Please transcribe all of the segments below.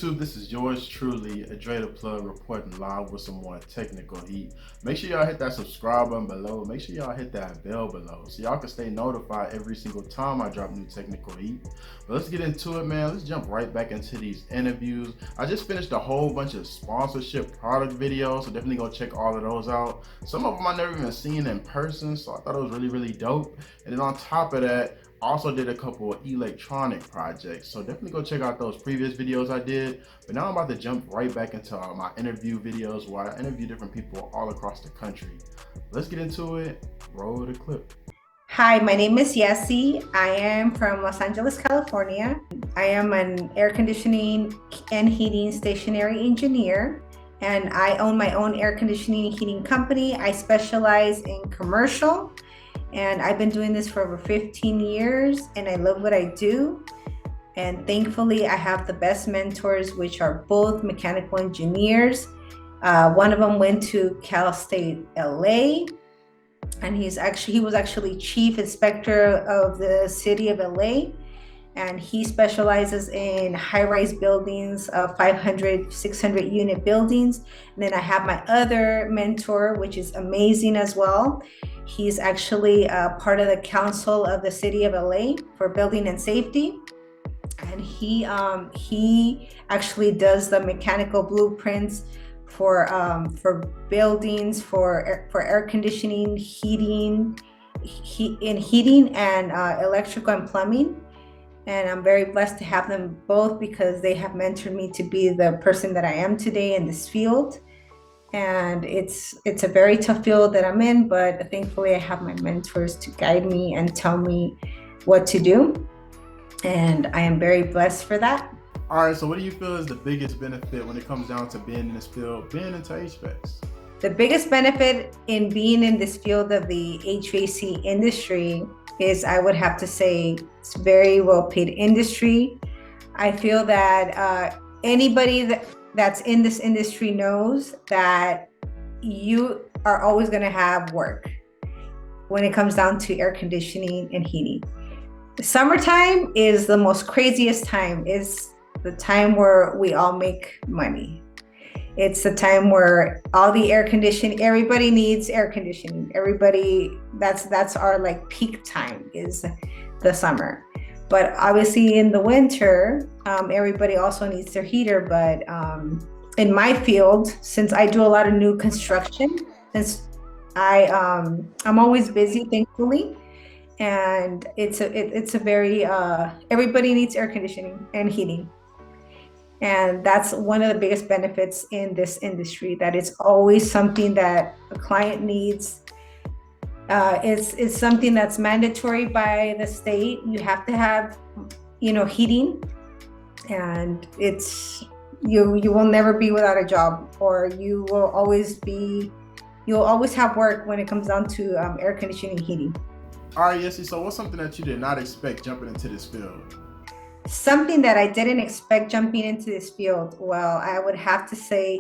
YouTube? This is yours truly, Dre the Plug, reporting live with some more technical heat. Make sure y'all hit that subscribe button below. Make sure y'all hit that bell below so y'all can stay notified every single time I drop new technical heat. But let's get into it, man. Let's jump right back into these interviews. I just finished a whole bunch of sponsorship product videos, so definitely go check all of those out. Some of them I never even seen in person, so I thought it was really dope. And then on top of that, also did a couple of electronic projects, so definitely go check out those previous videos I did. But now I'm about to jump right back into my interview videos where I interview different people all across the country. Let's get into it. Roll the clip. Hi, my name is Yezzz. I am from Los Angeles, California. I am an air conditioning and heating stationary engineer, and I own my own air conditioning and heating company. I specialize in commercial, and I've been doing this for over 15 years, and I love what I do. And thankfully, I have the best mentors, which are both mechanical engineers. One of them went to Cal State LA, and he was actually chief inspector of the city of LA. And he specializes in high-rise buildings, 500, 600 unit buildings. And then I have my other mentor, which is amazing as well. He's actually part of the council of the city of LA for building and safety. And he actually does the mechanical blueprints for buildings, for air conditioning, heating and electrical and plumbing. And I'm very blessed to have them both because they have mentored me to be the person that I am today in this field. And it's a very tough field that I'm in, but thankfully I have my mentors to guide me and tell me what to do. And I am very blessed for that. All right, so what do you feel is the biggest benefit when it comes down to being in this field, being into HVACs? The biggest benefit in being in this field of the HVAC industry is, I would have to say, it's very well paid industry. I feel that anybody that's in this industry knows that you are always going to have work when it comes down to air conditioning and heating. The summertime is the most craziest time. It's the time where we all make money. It's the time where all the air conditioning, everybody needs air conditioning. Everybody, that's our like peak time is the summer. But obviously in the winter, everybody also needs their heater. But in my field, since I do a lot of new construction, since I'm always busy, thankfully, and it's a very everybody needs air conditioning and heating. And that's one of the biggest benefits in this industry, that it's always something that a client needs. It's something that's mandatory by the state. You have to have, heating, and you will never be without a job, or you'll always have work when it comes down to air conditioning and heating. All right, Yezzz, so what's something that you did not expect jumping into this field? Something that I didn't expect jumping into this field, well, I would have to say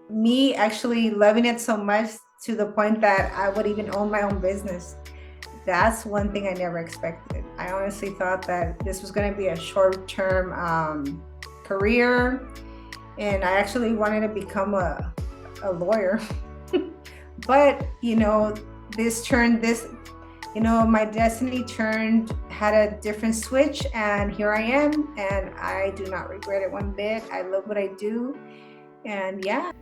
me actually loving it so much to the point that I would even own my own business. That's one thing I never expected. I honestly thought that this was going to be a short-term career, and I actually wanted to become a lawyer. But, my destiny had a different switch, and here I am, and I do not regret it one bit. I love what I do, and yeah.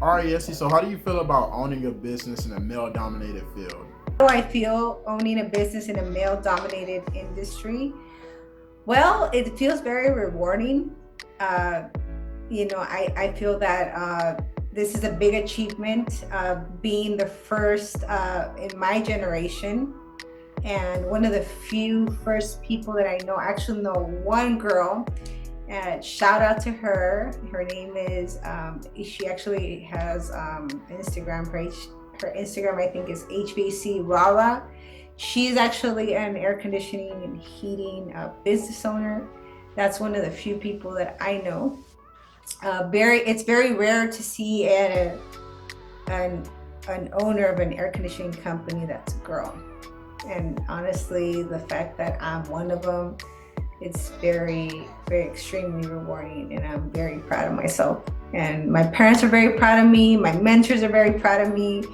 All right, Yezzz, so how do you feel about owning a business in a male-dominated field? How do I feel owning a business in a male-dominated industry? Well, it feels very rewarding. I feel that this is a big achievement, being the first in my generation. And one of the few first people that I know, actually know one girl, and shout out to her. Her name is, she actually has an Instagram page. Her Instagram, I think, is HVAC Rala. She's actually an air conditioning and heating business owner. That's one of the few people that I know. It's very rare to see an owner of an air conditioning company that's a girl. And honestly, the fact that I'm one of them it's very, very extremely rewarding, and I'm very proud of myself. And my parents are very proud of me. My mentors are very proud of me.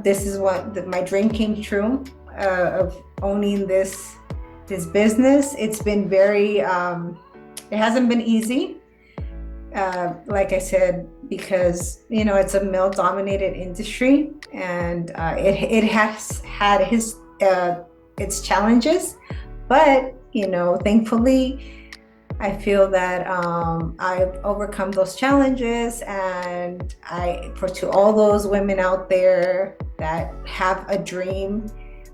This is what my dream came true, of owning this business. It's been very, it hasn't been easy. Like I said, because it's a male-dominated industry, and it has had its challenges, but thankfully, I feel that I've overcome those challenges, and to all those women out there that have a dream,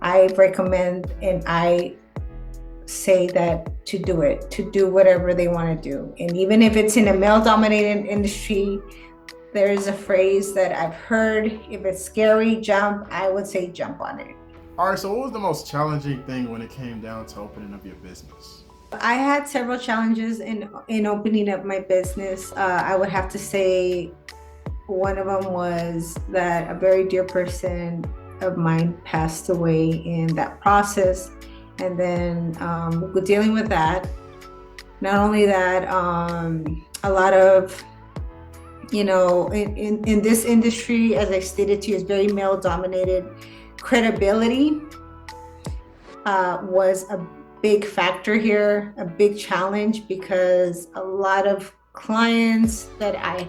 I recommend and I say that to do whatever they want to do. And even if it's in a male-dominated industry, there is a phrase that I've heard: if it's scary, jump. I would say jump on it. All right, so what was the most challenging thing when it came down to opening up your business? I had several challenges in opening up my business. I would have to say one of them was that a very dear person of mine passed away in that process. And then dealing with that, not only that, a lot of, in this industry, as I stated to you, is very male dominated. Credibility was a big factor here, a big challenge, because a lot of clients that I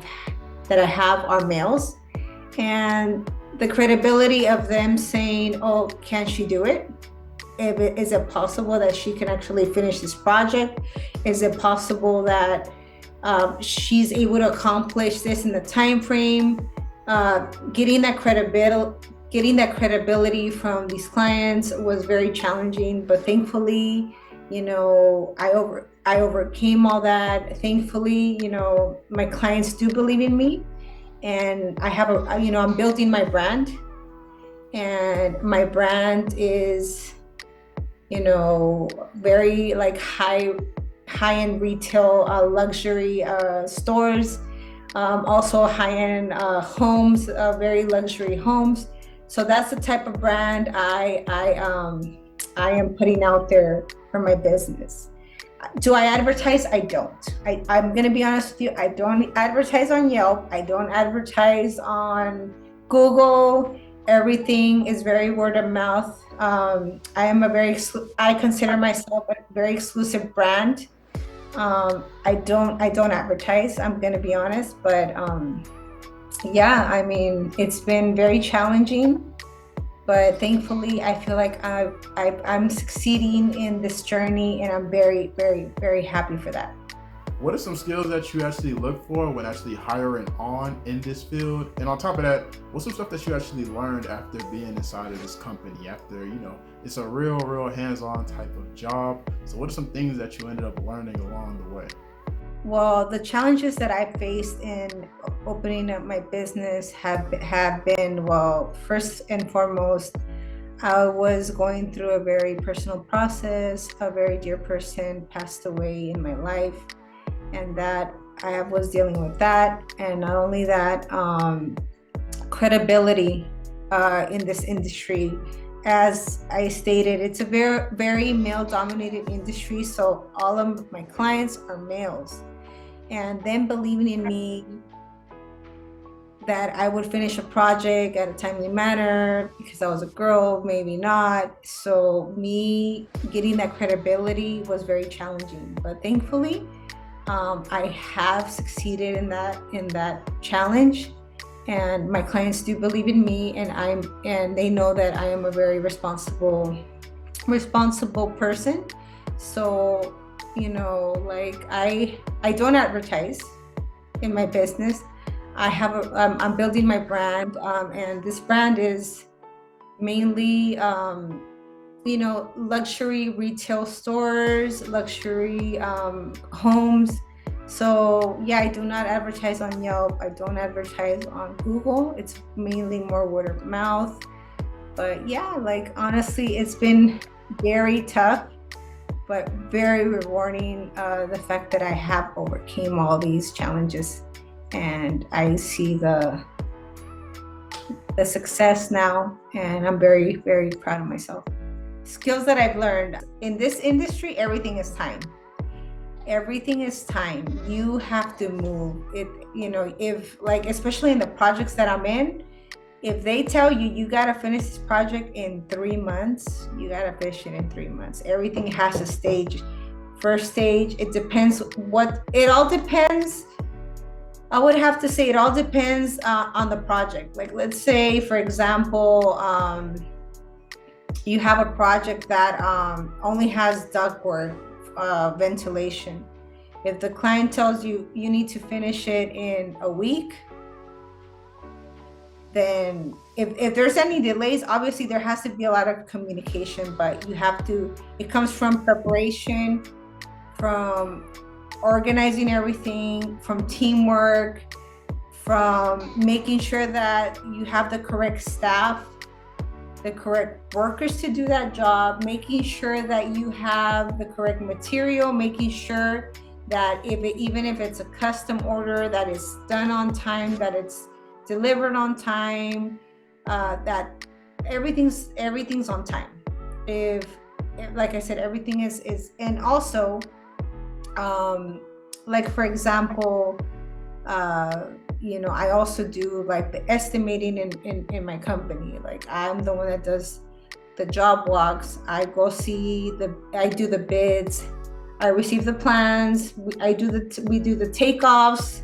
have are males, and the credibility of them saying, "Oh, can she do it? Is it possible that she can actually finish this project? Is it possible that she's able to accomplish this in the time frame?" Getting that credibility from these clients was very challenging, but thankfully, I overcame all that. Thankfully, my clients do believe in me, and I have I'm building my brand, and my brand is, very like high-end retail, luxury stores, also high-end homes, very luxury homes. So that's the type of brand I am putting out there for my business. Do I advertise? I don't. I'm going to be honest with you. I don't advertise on Yelp. I don't advertise on Google. Everything is very word of mouth. I consider myself a very exclusive brand. I don't advertise. I'm going to be honest, but yeah, I mean, it's been very challenging, but thankfully I feel like I'm succeeding in this journey, and I'm very, very, very happy for that. What are some skills that you actually look for when actually hiring on in this field? And on top of that, what's some stuff that you actually learned after being inside of this company? After, it's a real hands-on type of job. So what are some things that you ended up learning along the way? Well, the challenges that I faced in opening up my business have been, well, first and foremost, I was going through a very personal process. A very dear person passed away in my life, and that I was dealing with that. And not only that, credibility in this industry. As I stated, it's a very, very male-dominated industry, so all of my clients are males. And them believing in me that I would finish a project at a timely manner because I was a girl, maybe not. So me getting that credibility was very challenging. But thankfully, I have succeeded in that challenge. And my clients do believe in me, and they know that I am a very responsible person. So, I don't advertise in my business. I'm building my brand, and this brand is mainly, luxury retail stores, luxury homes. So yeah, I do not advertise on Yelp. I don't advertise on Google. It's mainly more word of mouth. But yeah, honestly, it's been very tough, but very rewarding. The fact that I have overcame all these challenges, and I see the success now, and I'm very, very proud of myself. Skills that I've learned in this industry: everything is time. everything is time. You have to move it. If like, especially in the projects that I'm in, if they tell you you got to finish this project in 3 months, you got to finish it in 3 months. Everything has a stage. First stage, it depends it all depends. I would have to say it all depends on the project. Like, let's say, for example, you have a project that only has ductwork, ventilation. If the client tells you you need to finish it in a week, then if there's any delays, obviously there has to be a lot of communication, but it comes from preparation, from organizing everything, from teamwork, from making sure that you have the correct staff, the correct workers to do that job, making sure that you have the correct material, making sure that even if it's a custom order, that it's done on time, that it's delivered on time, that everything's on time. If like I said, everything is and also like, for example, I also do like the estimating in my company. Like, I'm the one that does the job walks. I do the bids, I receive the plans, we do the takeoffs,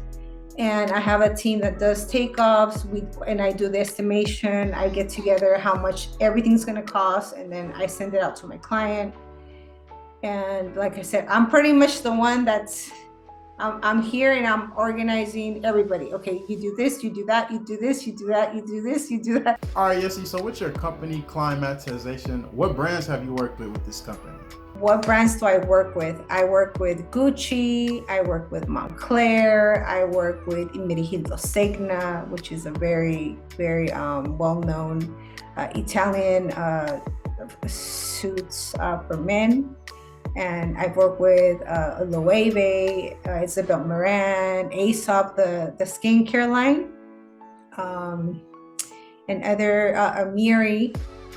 and I have a team that does takeoffs. And I do the estimation. I get together how much everything's going to cost, and then I send it out to my client. And like I said, I'm pretty much the one I'm here, and I'm organizing everybody. Okay, you do this, you do that, you do this, you do that, you do this, you do that. All right, Yezzz, so what's your company climatization? What brands have you worked with this company? What brands do I work with? I work with Gucci, I work with Montclair, I work with Immerigildo Segna, which is a very, very well-known Italian suits for men. And I've worked with Loewe, Isabel Moran, Aesop, the skincare line, and other Amiri,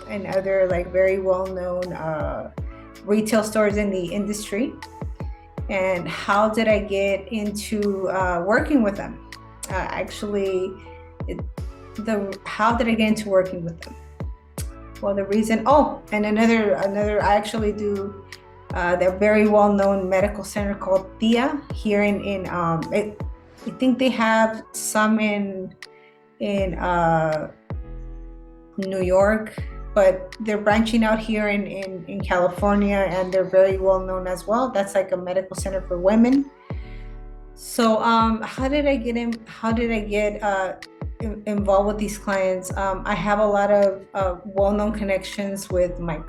and other like very well-known retail stores in the industry. And how did I get into working with them? How did I get into working with them? Well, the reason, and another, I actually do the very well-known medical center called Thea here in I think they have some in New York, but they're branching out here in California, and they're very well known as well. That's like a medical center for women. So how did I get involved with these clients? I have a lot of well-known connections with my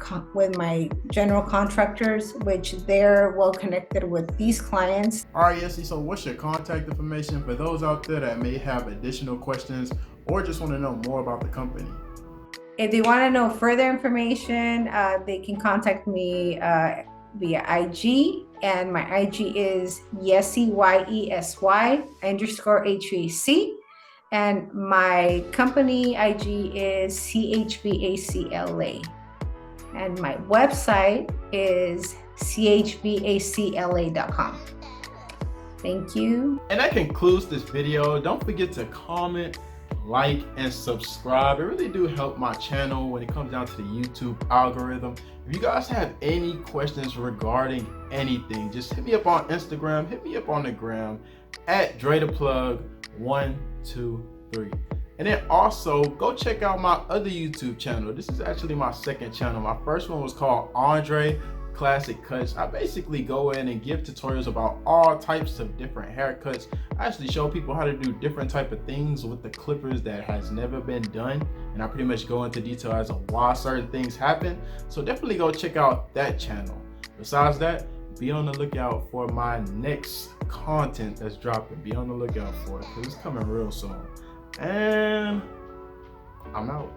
general contractors, which they're well connected with these clients. All right, Yezzz, so what's your contact information for those out there that may have additional questions or just want to know more about the company? If they want to know further information, they can contact me via IG, and my IG is Yezzz, YESY_HVAC, and my company IG is CHVACLA, and my website is chvacla.com. Thank you. And that concludes this video. Don't forget to comment, like, and subscribe. It really do help my channel when it comes down to the YouTube algorithm. If you guys have any questions regarding anything, just hit me up on Instagram, hit me up on the gram at DreDaPlug123. And then also go check out my other YouTube channel. This is actually my second channel. My first one was called Andre Classic Cuts. I basically go in and give tutorials about all types of different haircuts. I actually show people how to do different type of things with the clippers that has never been done, and I pretty much go into detail as to why certain things happen. So definitely go check out that channel. Besides that, be on the lookout for my next content that's dropping. Be on the lookout for it because it's coming real soon. And I'm out.